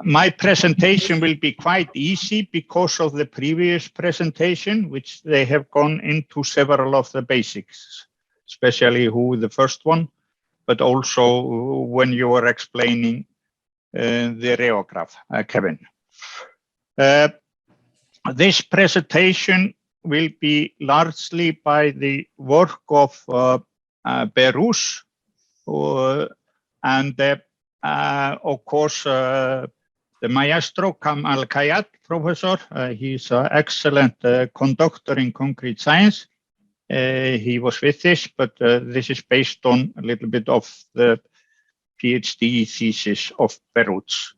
My presentation will be quite easy because of the previous presentation, which they have gone into several of the basics, especially the first one, but also when you were explaining the rheograph, Kevin. This presentation will be largely by the work of Berus and of course the maestro Kamal Khayat, professor. He's an excellent conductor in concrete science. He was with this, but this is based on a little bit of the PhD thesis of Berus.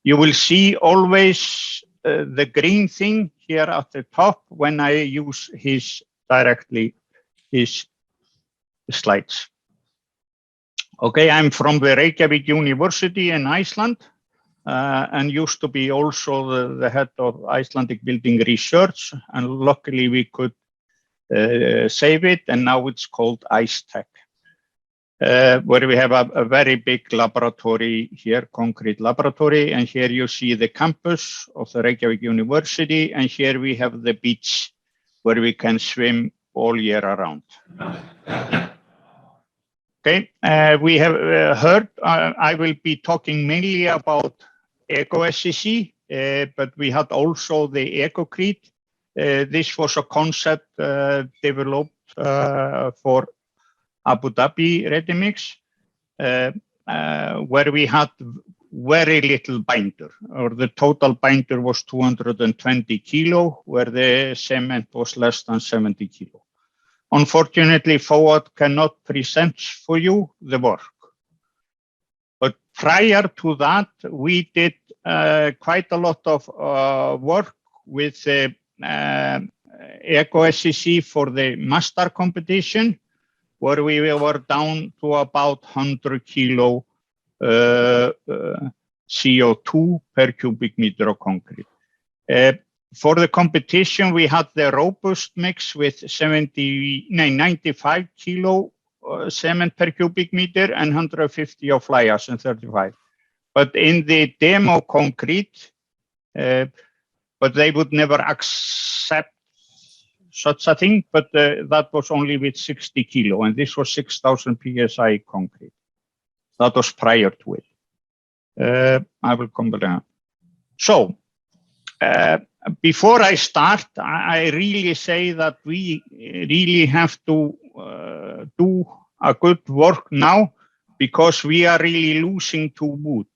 You will see always the green thing here at the top when I use his slides. Okay, I'm from the Reykjavik University in Iceland and used to be also the head of Icelandic Building Research, and luckily we could save it, and now it's called IceTech. Where we have a very big laboratory here, concrete laboratory, and here you see the campus of the Reykjavik University, and here we have the beach where we can swim all year around. Okay, we have heard, I will be talking mainly about Eco-SCC, but we had also the Ecocrete. This was a concept developed for Abu Dhabi ready mix, where we had very little binder, or the total binder was 220 kilo, where the cement was less than 70 kilo. Unfortunately, FOAD cannot present for you the work. But prior to that, we did quite a lot of work with the Eco-SCC for the master competition, where we were down to about 100 kilo CO2 per cubic meter of concrete. For the competition, we had the robust mix with 95 kilo cement per cubic meter and 150 of fly ash and 35. But in the demo concrete, but they would never accept such a thing, but that was only with 60 kilo, and this was 6,000 PSI concrete. That was prior to it. I will come back. So, before I start, I really say that we really have to do a good work now, because we are really losing to wood.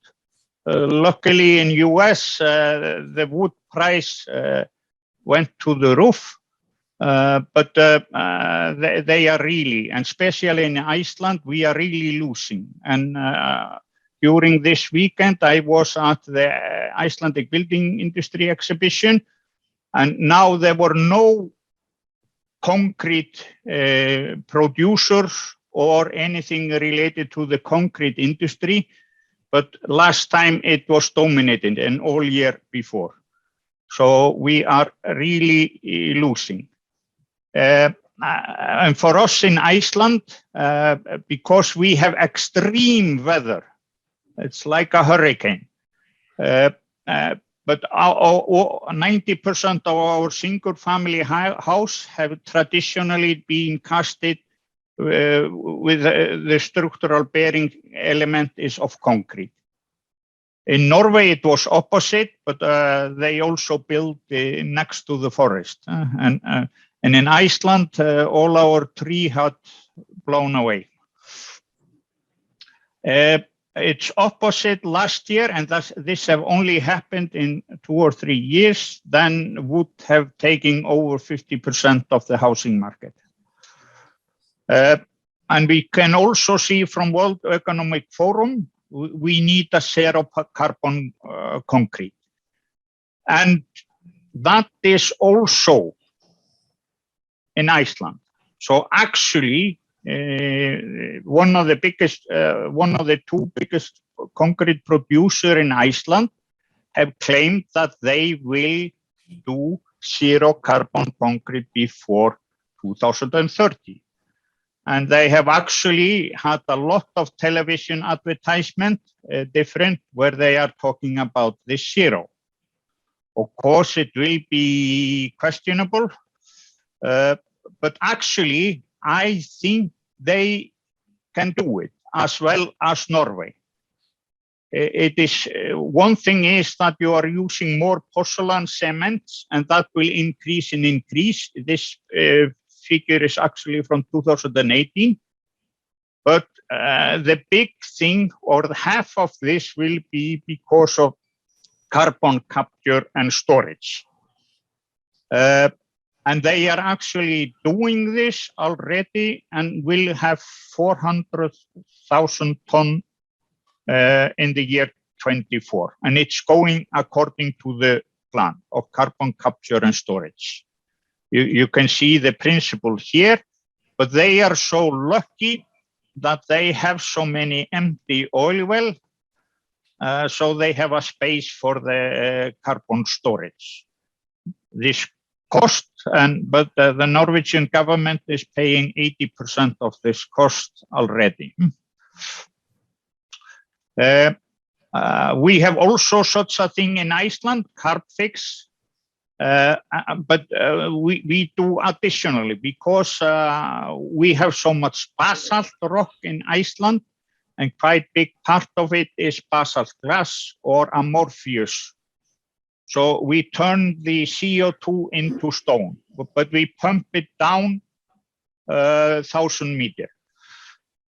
Luckily in US, the wood price went to the roof, but they are really, and especially in Iceland, we are really losing. And during this weekend, I was at the Icelandic Building Industry Exhibition, and now there were no concrete producers or anything related to the concrete industry, but last time it was dominated and all year before. So we are really losing. And for us in Iceland, because we have extreme weather, it's like a hurricane. But 90% of our single family house have traditionally been casted with the structural bearing element is of concrete. In Norway, it was opposite, but they also built next to the forest. And in Iceland, all our trees had blown away. It's opposite last year, and this have only happened in 2 or 3 years, then would have taken over 50% of the housing market. And we can also see from World Economic Forum, we need a zero carbon concrete. And that is also in Iceland. So actually, one of the 2 biggest concrete producer in Iceland have claimed that they will do zero carbon concrete before 2030. And they have actually had a lot of television advertisement, different, where they are talking about this zero. Of course, it will be questionable, but actually, I think they can do it as well as Norway. It is one thing is that you are using more porcelain cements, and that will increase and increase. This figure is actually from 2018. But the big thing, or half of this, will be because of carbon capture and storage. And they are actually doing this already and will have 400,000 tons in the year 24. And it's going according to the plan of carbon capture and storage. You can see the principle here, but they are so lucky that they have so many empty oil wells, so they have a space for the carbon storage. This cost, but the Norwegian government is paying 80% of this cost already. We have also such a thing in Iceland, carb fix, but we do additionally because we have so much basalt rock in Iceland, and quite big part of it is basalt glass or amorphous. So we turn the CO2 into stone, but we pump it down 1,000 meters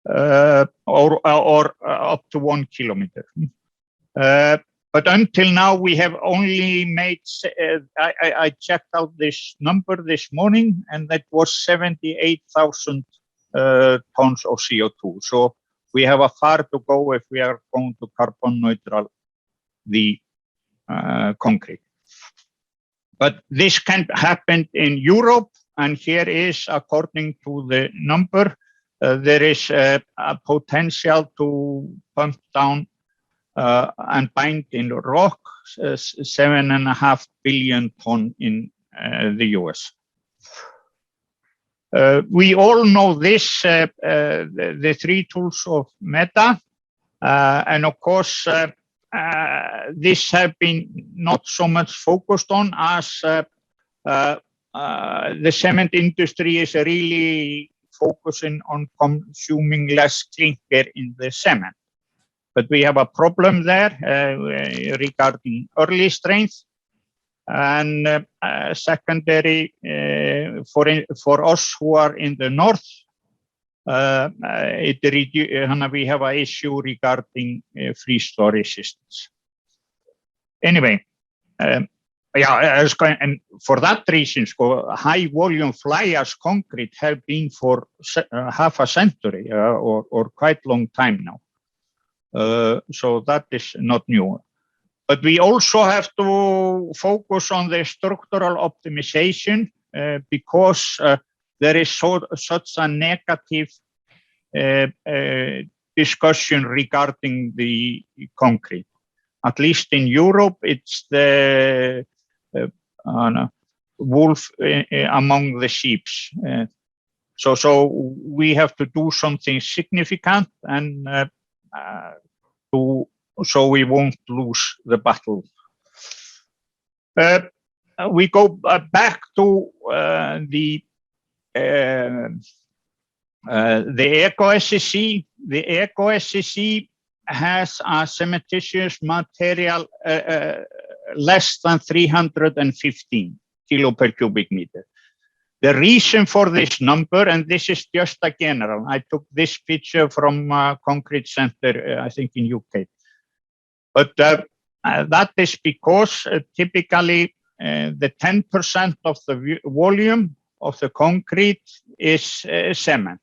or up to 1 kilometer. But until now, we have only made, I checked out this number this morning, and that was 78,000 tons of CO2. So we have a far to go if we are going to carbon neutral the concrete. But this can happen in Europe, and here is, according to the number, there is a potential to pump down and bind in rock 7.5 billion tons in the US. We all know this, the three tools of Meta, and of course, this have been not so much focused on as the cement industry is really focusing on consuming less clinker in the cement. But we have a problem there regarding early strength, and secondary for us who are in the north. We have an issue regarding freeze-thaw resistance. Anyway, and for that reason, high volume fly ash concrete have been for half a century or quite long time now. So that is not new. But we also have to focus on the structural optimization because there is such a negative discussion regarding the concrete. At least in Europe, it's the wolf among the sheep. So we have to do something significant and so we won't lose the battle. We go back to the Eco-SCC. The Eco-SCC has a cementitious material less than 315 kilo per cubic meter. The reason for this number, and this is just a general, I took this picture from Concrete Center, I think in UK. But that is because typically the 10% of the volume of the concrete is cement.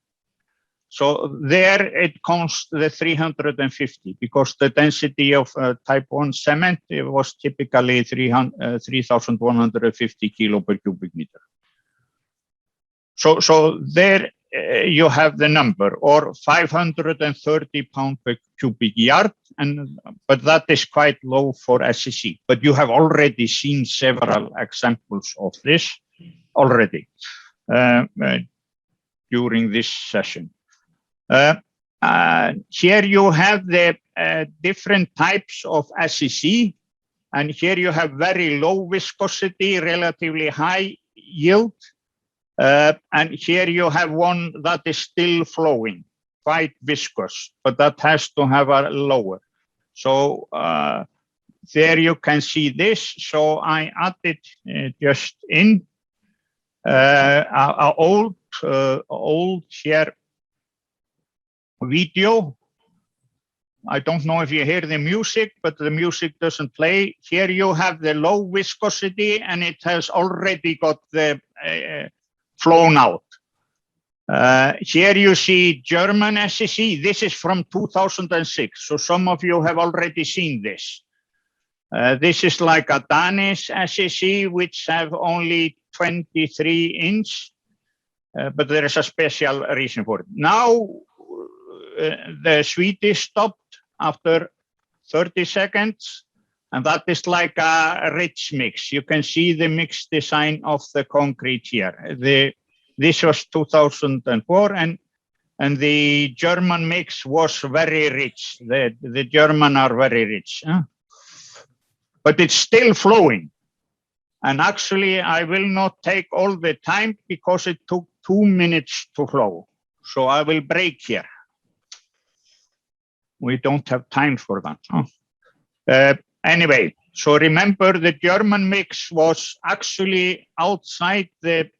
So there it comes to the 350 because the density of type 1 cement was typically 3,150 kilo per cubic meter. So there you have the number, or 530 pounds per cubic yard, but that is quite low for SCC. But you have already seen several examples of this already. during this session. Here you have the different types of SCC, and here you have very low viscosity, relatively high yield, and here you have one that is still flowing, quite viscous, but that has to have a lower. So there you can see this. So I added just in a old here video. I don't know if you hear the music, but the music doesn't play. Here you have the low viscosity, and it has already got the flown out. Here you see German SCC. This is from 2006, so some of you have already seen this. This is like a Danish SCC, which have only 23 inch, but there is a special reason for it. Now, the Swedish stopped after 30 seconds, and that is like a rich mix. You can see the mix design of the concrete here. This was 2004, and the German mix was very rich. The German are very rich, but it's still flowing. And actually, I will not take all the time because it took 2 minutes to flow. So I will break here. We don't have time for that. Anyway, so remember the German mix was actually outside the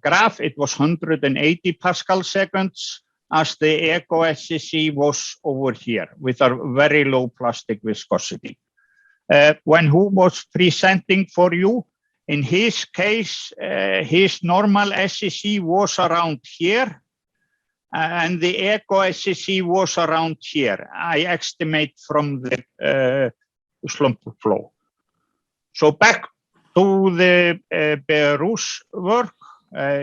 graph. It was 180 Pascal seconds, as the Eco-SCC was over here with a very low plastic viscosity. When who was presenting for you, in his case, his normal SCC was around here, and the Eco-SCC was around here. I estimate from the slump flow. So back to the Beru's work,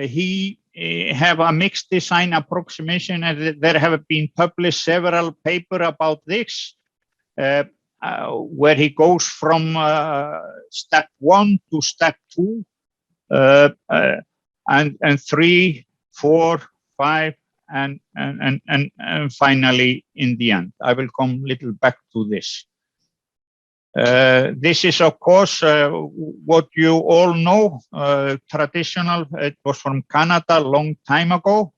he have a mixed design approximation, and there have been published several papers about this, where he goes from step 1 to step 2, and 3, 4, 5, and finally in the end. I will come a little back to this. This is, of course, what you all know, traditional. It was from Canada a long time ago,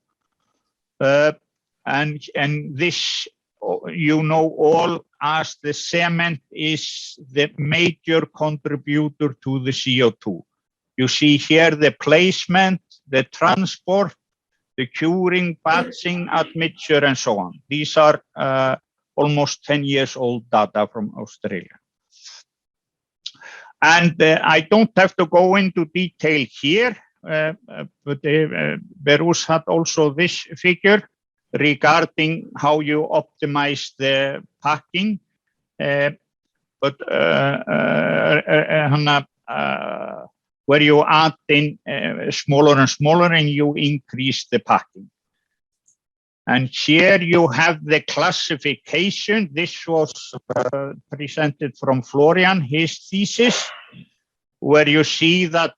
and this, you know all, as the cement is the major contributor to the CO2. You see here the placement, the transport, the curing, batching, admixture, and so on. These are almost 10 years old data from Australia. And I don't have to go into detail here, but Berus had also this figure regarding how you optimize the packing, but where you add in smaller and smaller, and you increase the packing. And here you have the classification. This was presented from Florian, his thesis, where you see that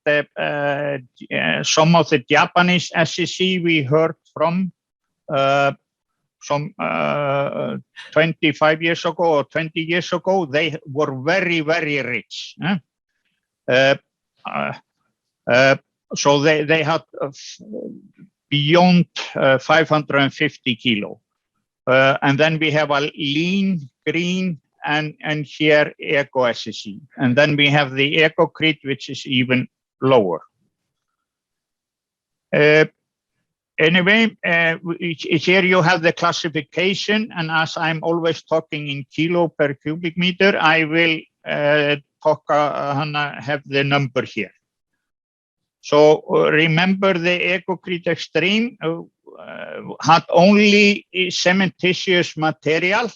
some of the Japanese SCC we heard from some 25 years ago or 20 years ago, they were very, very rich. So they had beyond 550 kilo. And then we have a lean, green, and here Eco-SCC. And then we have the Eco-Crete, which is even lower. Anyway, here you have the classification, and as I'm always talking in kilo per cubic meter, I will have the number here. So remember the Eco-Crete Extreme had only cementitious material,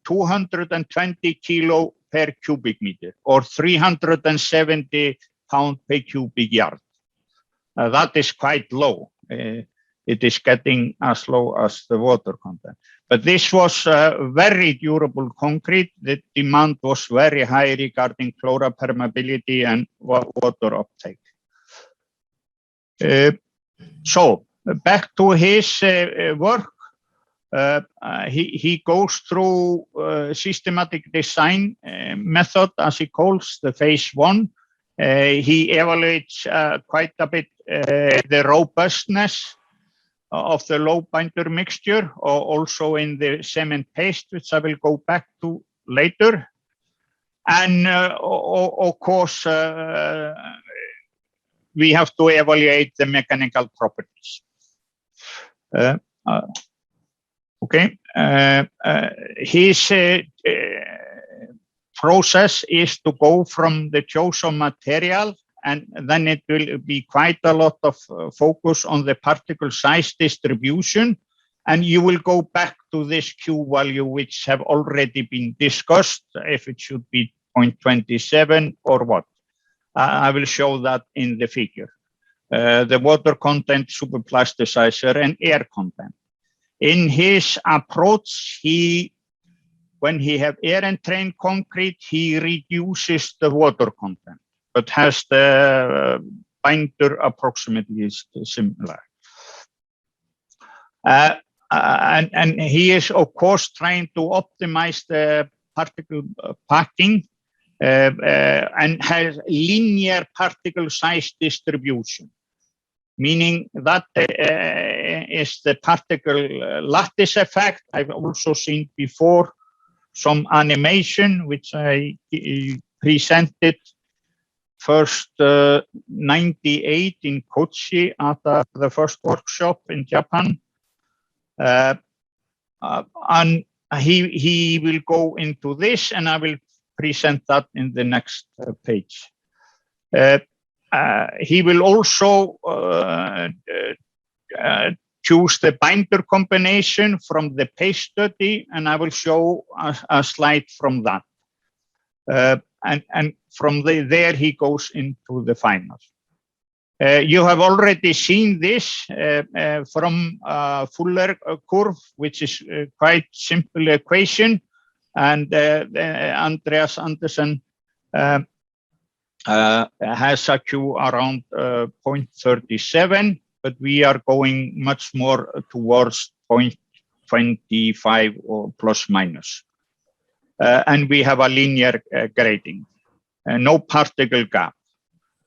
220 kilo per cubic meter, or 370 pounds per cubic yard. That is quite low. It is getting as low as the water content. But this was very durable concrete. The demand was very high regarding chloropermeability and water uptake. So back to his work. He goes through systematic design method, as he calls the phase one. He evaluates quite a bit the robustness of the low binder mixture, or also in the cement paste, which I will go back to later. And of course, we have to evaluate the mechanical properties. Okay, his process is to go from the chosen material, and then it will be quite a lot of focus on the particle size distribution. And you will go back to this Q value, which have already been discussed, if it should be 0.27 or what. I will show that in the figure. The water content, superplasticizer, and air content. In his approach, when he have air entrained concrete, he reduces the water content, but has the binder approximately similar. And he is, of course, trying to optimize the particle packing and has linear particle size distribution, meaning that is the particle lattice effect. I've also seen before some animation, which I presented first 98 in Kochi at the first workshop in Japan. And he will go into this, and I will present that in the next page. He will also choose the binder combination from the paste study, and I will show a slide from that. And from there he goes into the finals. You have already seen this from Fuller curve, which is quite simple equation, and Andreas Andersen has a Q around 0.37, but we are going much more towards 0.25 or plus minus. And we have a linear grading, no particle gap.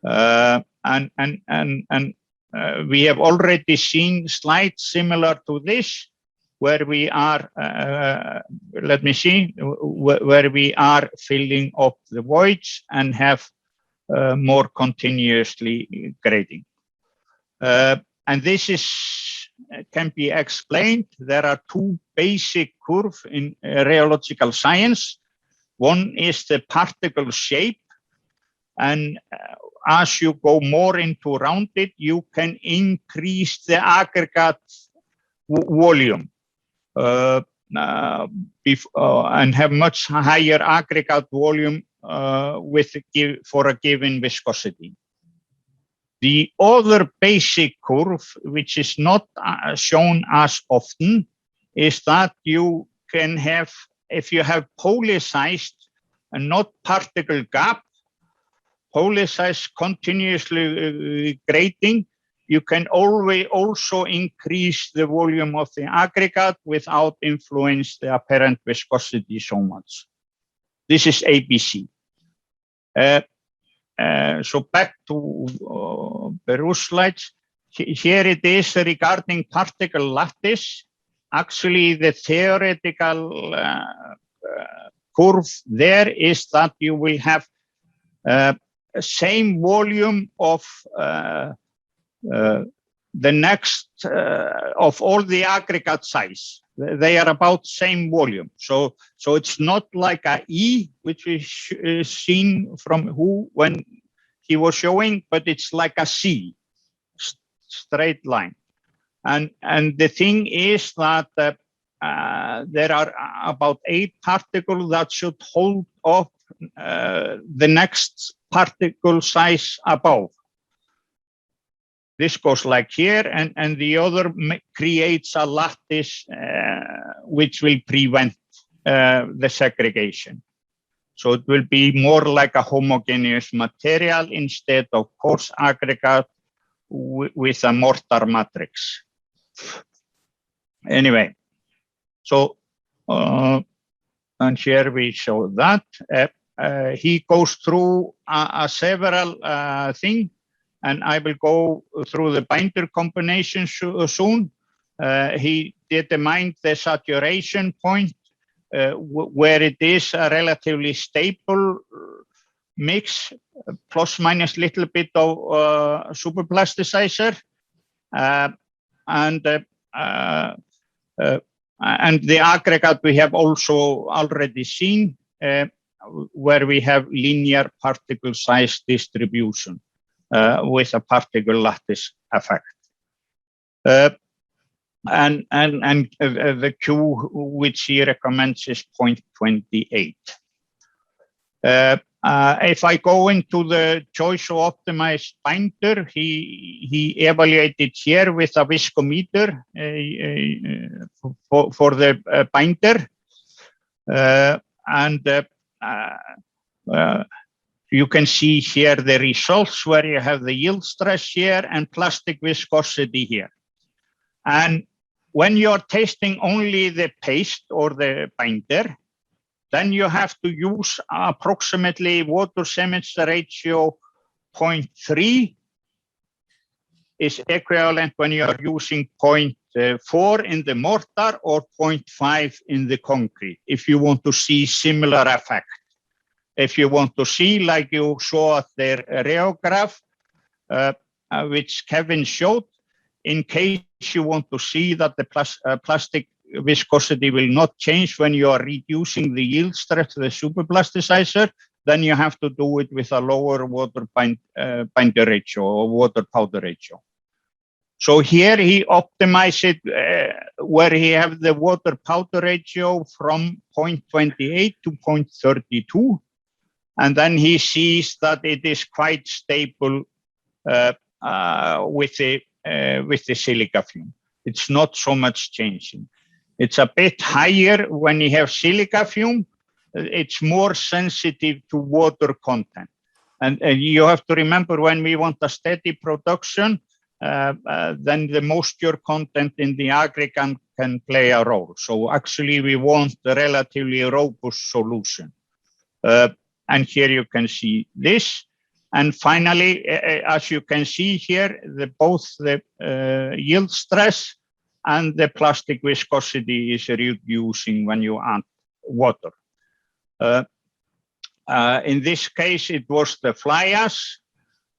And we have already seen slides similar to this, where we are, let me see, where we are filling up the voids and have more continuously grading. And this can be explained. There are two basic curves in rheological science. One is the particle shape, and as you go more into rounded, you can increase the aggregate volume and have much higher aggregate volume for a given viscosity. The other basic curve, which is not shown as often, is that you can have, if you have polycized and not particle gap, polycized continuously grading, you can always also increase the volume of the aggregate without influence the apparent viscosity so much. This is ABC. So back to Peru's slides. Here it is regarding particle lattice. Actually, the theoretical curve there is that you will have same volume of the next of all the aggregate size. They are about same volume. So it's not like a E, which is seen from when he was showing, but it's like a C, straight line. And the thing is that there are about 8 particles that should hold up the next particle size above. This goes like here, and the other creates a lattice which will prevent the segregation. So it will be more like a homogeneous material instead of coarse aggregate with a mortar matrix. Anyway, so and here we show that he goes through several things, and I will go through the binder combination soon. He determined the saturation point where it is a relatively stable mix, plus minus little bit of superplasticizer, and the aggregate we have also already seen, where we have linear particle size distribution with a particle lattice effect. And the Q which he recommends is 0.28. If I go into the choice of optimized binder, he evaluated here with a viscometer for the binder, and you can see here the results where you have the yield stress here and plastic viscosity here. And when you're testing only the paste or the binder, then you have to use approximately water cement ratio 0.3 is equivalent when you are using 0.4 in the mortar or 0.5 in the concrete, if you want to see similar effect. If you want to see, like you saw at the rheograph, which Kevin showed, in case you want to see that the plastic viscosity will not change when you are reducing the yield stress to the superplasticizer, then you have to do it with a lower water binder ratio or water powder ratio. So here he optimized it where he have the water powder ratio from 0.28 to 0.32, and then he sees that it is quite stable with the silica fume. It's not so much changing. It's a bit higher when you have silica fume. It's more sensitive to water content. And you have to remember, when we want a steady production, then the moisture content in the aggregate can play a role. So actually we want a relatively robust solution. And here you can see this. And finally, as you can see here, both the yield stress and the plastic viscosity is reducing when you add water. In this case, it was the fly ash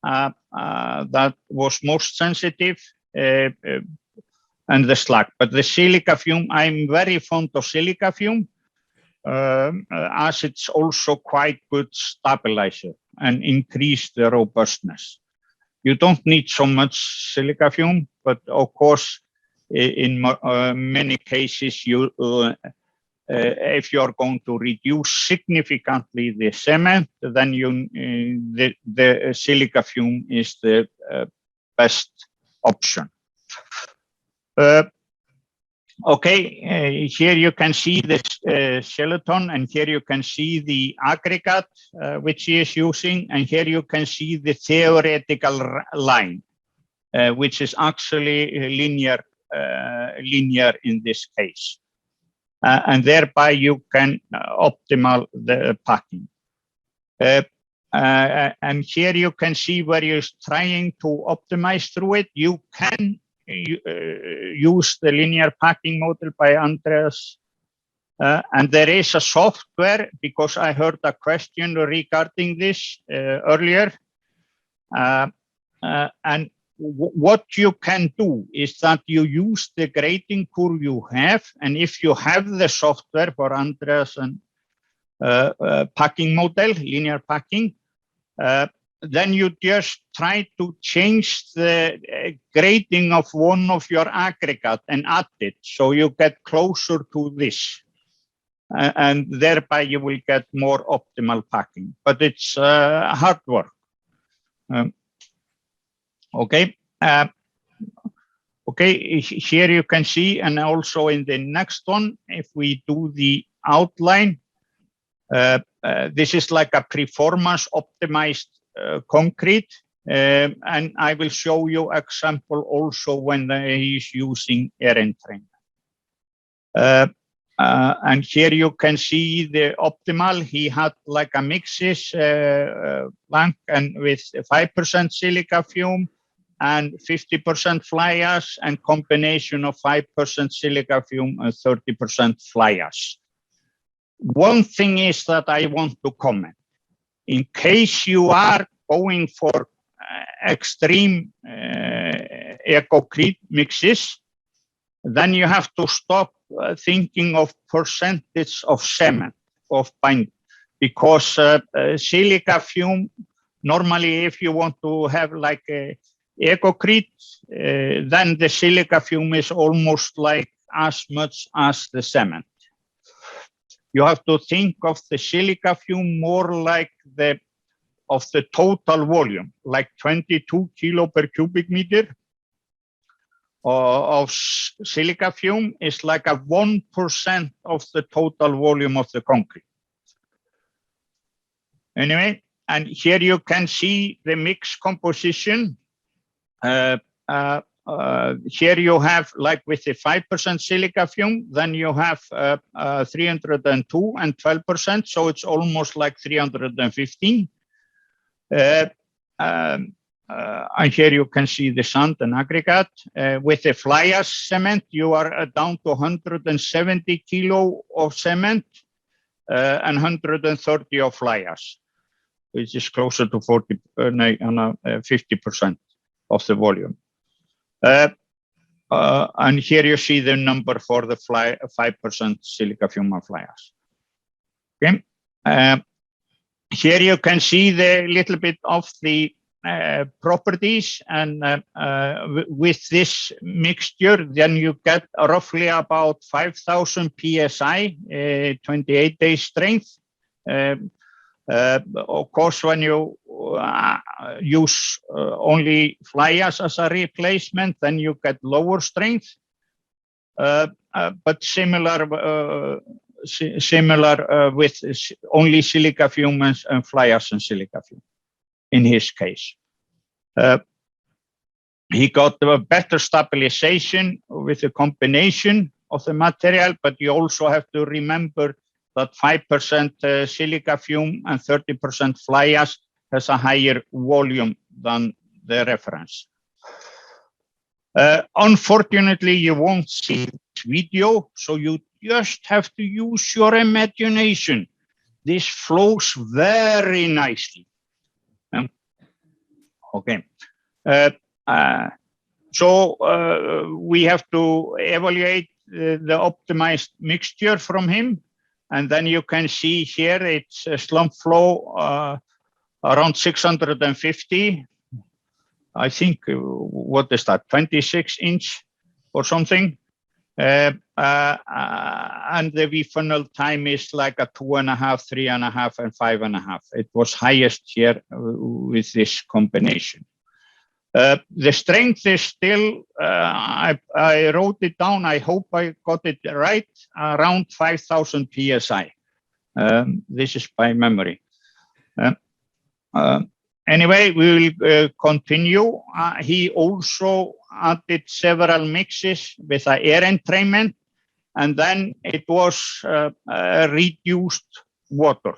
that was most sensitive, and the slag. But the silica fume, I'm very fond of silica fume, as it's also quite good stabilizer and increase the robustness. You don't need so much silica fume, but of course, in many cases, if you are going to reduce significantly the cement, then the silica fume is the best option. Okay, here you can see this skeleton, and here you can see the aggregate which he is using, and here you can see the theoretical line, which is actually linear in this case. And thereby you can optimal the packing. And here you can see where you're trying to optimize through it. You can use the linear packing model by Andreas. And there is a software, because I heard a question regarding this earlier. And what you can do is that you use the grading curve you have, and if you have the software for Andreas and packing model, linear packing, then you just try to change the grading of one of your aggregate and add it, so you get closer to this. And thereby you will get more optimal packing, but it's hard work. Okay. Okay, here you can see, and also in the next one, if we do the outline, this is like a performance optimized concrete. And I will show you example also when he is using air entrainment. And here you can see the optimal. He had like a mixes blank and with 5% silica fume and 50% fly ash, and combination of 5% silica fume and 30% fly ash. One thing is that I want to comment. In case you are going for extreme eco-crete mixes, then you have to stop thinking of percentage of cement of bind, because silica fume, normally if you want to have like a eco-crete, then the silica fume is almost like as much as the cement. You have to think of the silica fume more like of the total volume, like 22 kilo per cubic meter of silica fume is like a 1% of the total volume of the concrete. Anyway, and here you can see the mix composition. Here you have like with the 5% silica fume, then you have 302 and 12%, so it's almost like 315. And here you can see the sand and aggregate. With the fly ash cement, you are down to 170 kilo of cement and 130 of fly ash, which is closer to 50% of the volume. And here you see the number for the 5% silica fume and fly ash. Okay. Here you can see the little bit of the properties, and with this mixture, then you get roughly about 5,000 psi, 28 days strength. Of course, when you use only fly ash as a replacement, then you get lower strength, but similar with only silica fume and fly ash and silica fume in his case. He got a better stabilization with the combination of the material, but you also have to remember that 5% silica fume and 30% fly ash has a higher volume than the reference. Unfortunately, you won't see this video, so you just have to use your imagination. This flows very nicely. Okay. So we have to evaluate the optimized mixture from him. And then you can see here it's a slump flow around 650. I think, what is that, 26 inch or something? And the V-funnel time is like a 2.5, 3.5, and 5.5. It was highest here with this combination. The strength is still, I wrote it down, I hope I got it right, around 5,000 psi. This is by memory. Anyway, we will continue. He also added several mixes with air entrainment, and then it was reduced water.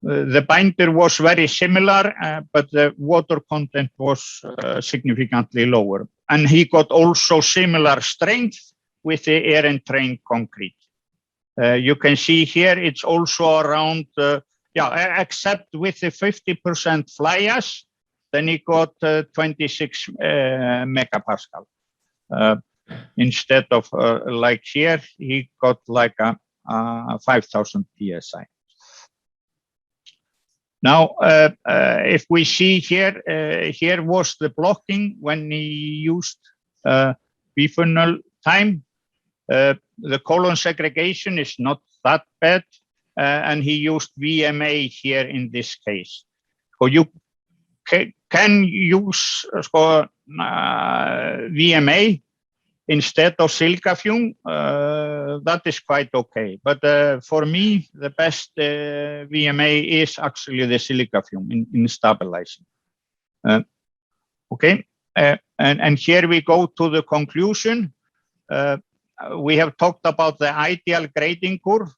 The binder was very similar, but the water content was significantly lower. And he got also similar strength with the air entrained concrete. You can see here it's also around, except with the 50% fly ash, then he got 26 megapascal. Instead of like here, he got like a 5,000 psi. Now, if we see here, here was the blocking when he used V-funnel time. The column segregation is not that bad, and he used VMA here in this case. So you can use VMA instead of silica fume, that is quite okay. But for me, the best VMA is actually the silica fume in stabilizing. Okay, and here we go to the conclusion. We have talked about the ideal grading curve,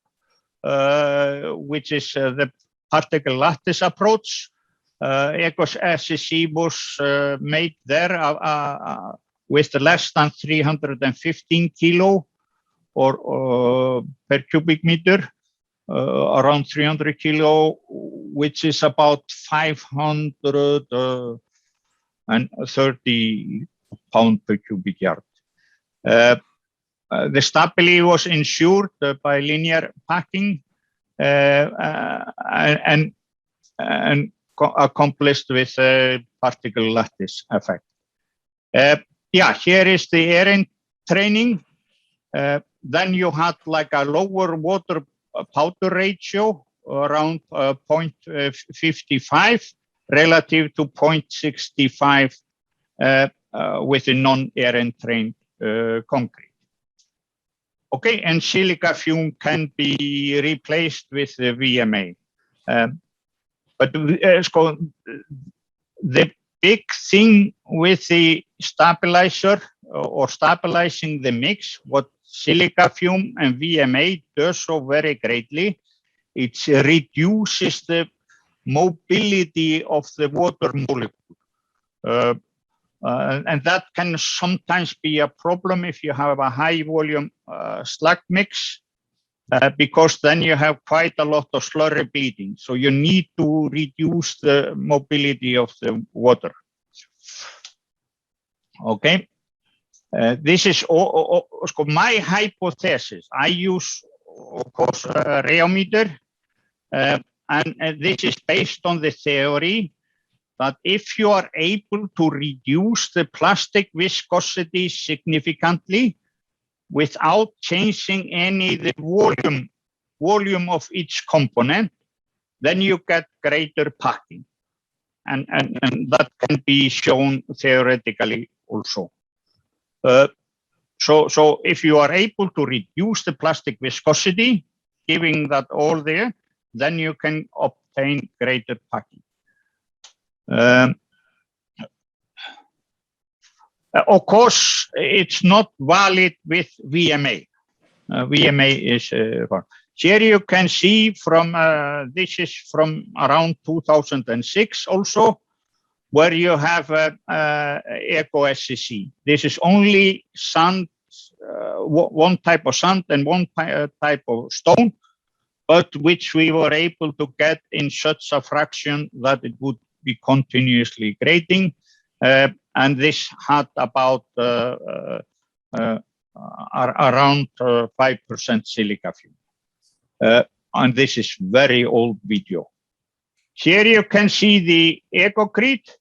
which is the particle lattice approach. Eco-SCC was made there with less than 315 kilo or per cubic meter, around 300 kilo, which is about 530 pound per cubic yard. The stability was ensured by linear packing and accomplished with a particle lattice effect. Yeah, here is the air training. Then you had like a lower water powder ratio around 0.55 relative to 0.65 with a non-air entrained concrete. Okay, and silica fume can be replaced with the VMA. But the big thing with the stabilizer or stabilizing the mix, what silica fume and VMA does so very greatly, it reduces the mobility of the water molecule. And that can sometimes be a problem if you have a high volume slag mix, because then you have quite a lot of slurry bleeding. So you need to reduce the mobility of the water. Okay. This is my hypothesis. I use, of course, a rheometer, and this is based on the theory that if you are able to reduce the plastic viscosity significantly without changing any the volume of each component, then you get greater packing, and that can be shown theoretically also. So if you are able to reduce the plastic viscosity, giving that all there, then you can obtain greater packing. Of course, it's not valid with VMA. VMA is here you can see from this is from around 2006 also, where you have Eco-SCC. This is only sand, one type of sand and one type of stone, but which we were able to get in such a fraction that it would be continuously grading. And this had about around 5% silica fume. And this is very old video. Here you can see the Eco-Crete,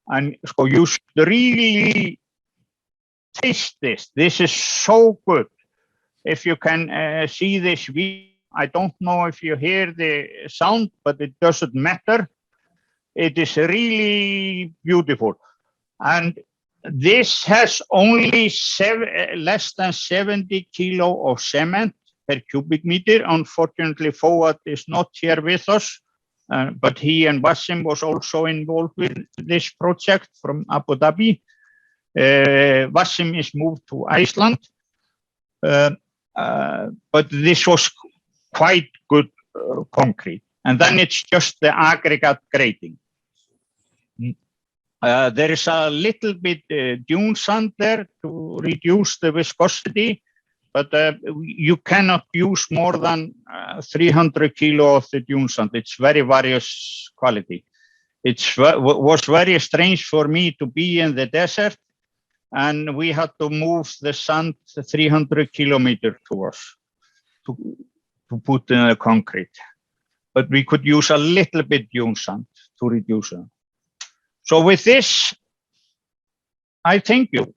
and so you should really taste this. This is so good. If you can see this video, I don't know if you hear the sound, but it doesn't matter. It is really beautiful. And this has only less than 70 kilo of cement per cubic meter. Unfortunately, Khayat is not here with us, but he and Wassim was also involved with this project from Abu Dhabi. Wassim is moved to Iceland, but this was quite good concrete. And then it's just the aggregate grading. There is a little bit dune sand there to reduce the viscosity, but you cannot use more than 300 kilo of the dune sand. It's very various quality. It was very strange for me to be in the desert, and we had to move the sand 300 kilometers to us to put in the concrete. But we could use a little bit dune sand to reduce it. So with this, I thank you.